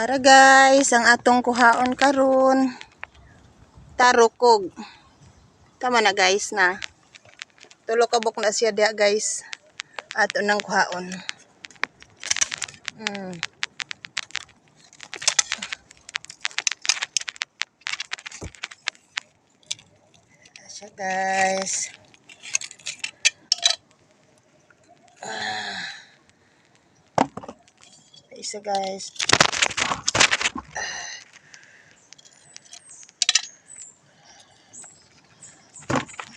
Ara guys, ang atong kuhaon karon tarukog. Tama na guys na. Tulo ka buk na siya dia guys. Ato nang kuhaon. Siya guys. Isa guys.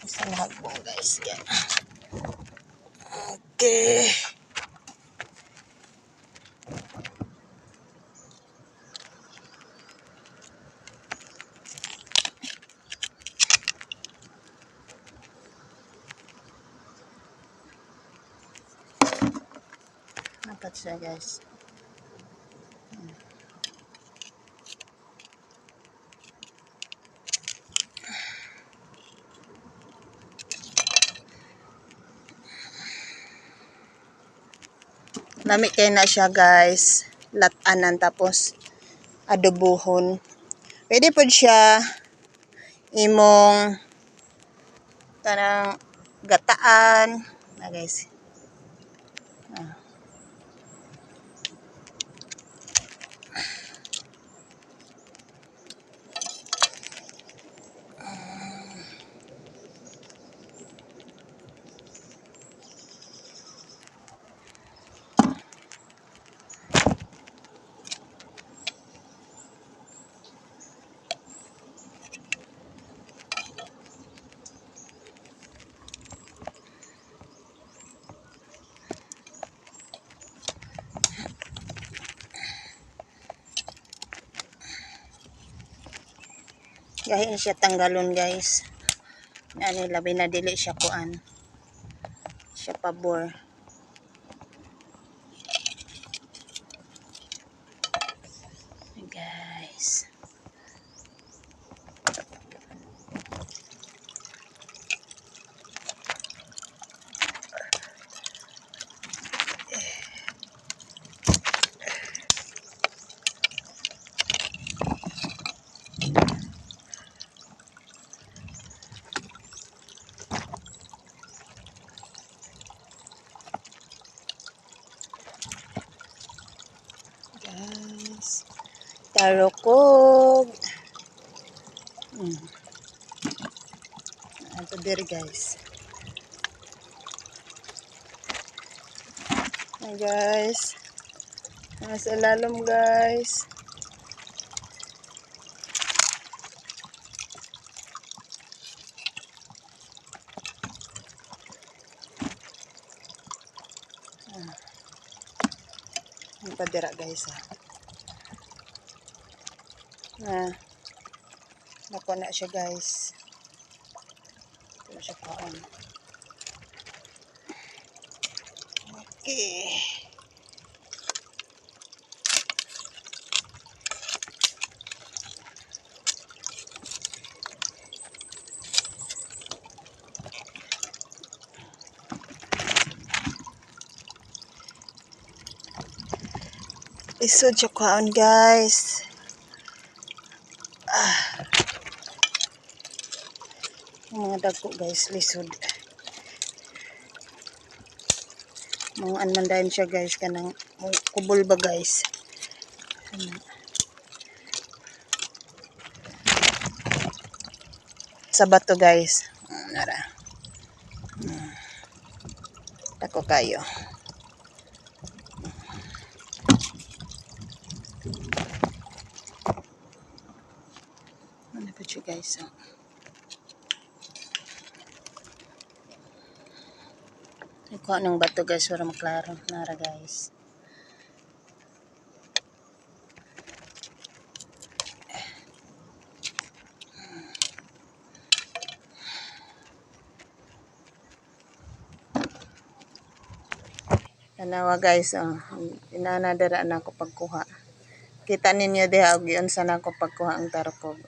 Isa lahat po guys. Yan. Okay. Napat siya guys. Lami kay na siya guys. Latanan tapos adobohon. Pwede po siya imong tanang gataan na guys. Gahin siya tanggalon guys. Ano labi na dili siya kuan. Siya pabor. Guys. Tarukog. Ito diri guys. Hi guys. Nasa lalom guys. Ang padira guys Nako na siya guys. Ito siya kaon. Okay. Isod siya kaon guys. Mga dagko guys, lisod. Mga anmandahin siya guys, kanang kubol ba guys. Sa bato guys. Nara. Dako kayo. Ano pa siya guys Ikuha ng bato guys para maklaro. Nara guys. Tanawa guys. Inanadara na ako pagkuha. Kita ninyo diha og yun sana ako pagkuha ang tarukog.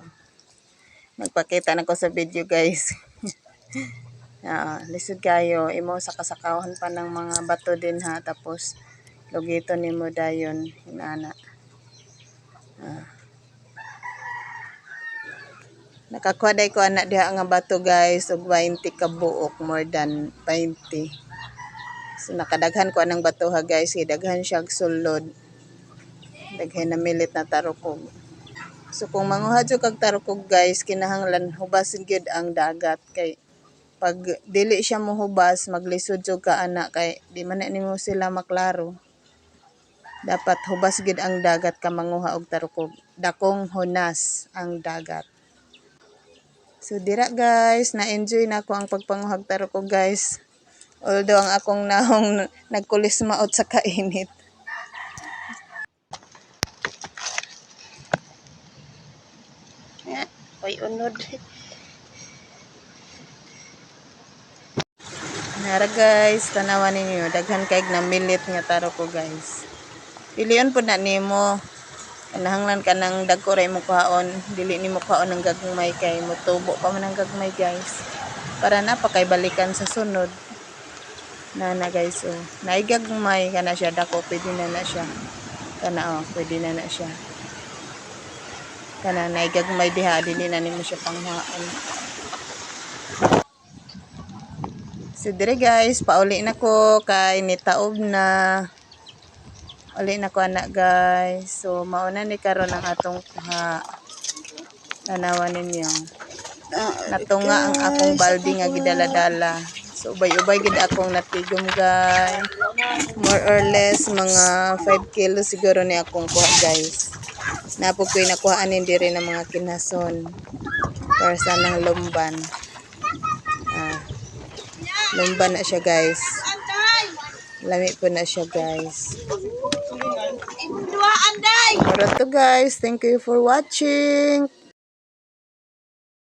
Magpakita na ko sa video guys. Lisod kayo, imo sa kasakawan pa ng mga bato din ha, tapos lugito nimo dayon inana. Nakakuha ko anak diha nga bato guys og 20 ka buok, more than 20. So nakadaghan ko anang bato ha guys, kay daghan siya og sulod. Daghan na milit na tarukog. So kung manguha jud kag tarukog guys, kinahanglan hubasin gyud ang dagat kay pag dili siya mohubas, maglisod jud ka anak kay di man na nimo sila maklaro. Dapat hubas gyud ang dagat ka manguha og tarukog. Dakong hunas ang dagat. So dira guys, na-enjoy na ako ang pagpanguhag tarukog guys. Although ang akong nahong nagkulismaot sa kainit. Oy unod. Nara guys, tanawan ninyo, daghan kay na milit nga tarukog guys. Pilion po na nimo. Kanahanglan ka ng dagko ray mo kuhaon, dili nimo kuhaon ng gagmay kay motubo pa man ang gagmay guys. Para na pa kay balikan sa sunod. Na guys, oh. Naigagmay kana siya dako, pwede na siya. Kana pwede na siya. Kana naigagmay diha, dili na nimo siya panghaon. So dire guys, pauli na ko kay nitaob na. Uli na ko anak guys. So mauna ni karon ang atong kuha. Tanawan ninyo. Natunga ang akong balde nga gidala-dala. So ubay-ubay gid akong natigom guys. More or less mga 5 kilos siguro ni akong kuha guys. Napo ko'y nakuhaan din diri ng mga kinason. Para sa nang lumban. Lumban na siya guys. Lami po na siya guys. Alright to guys. Thank you for watching.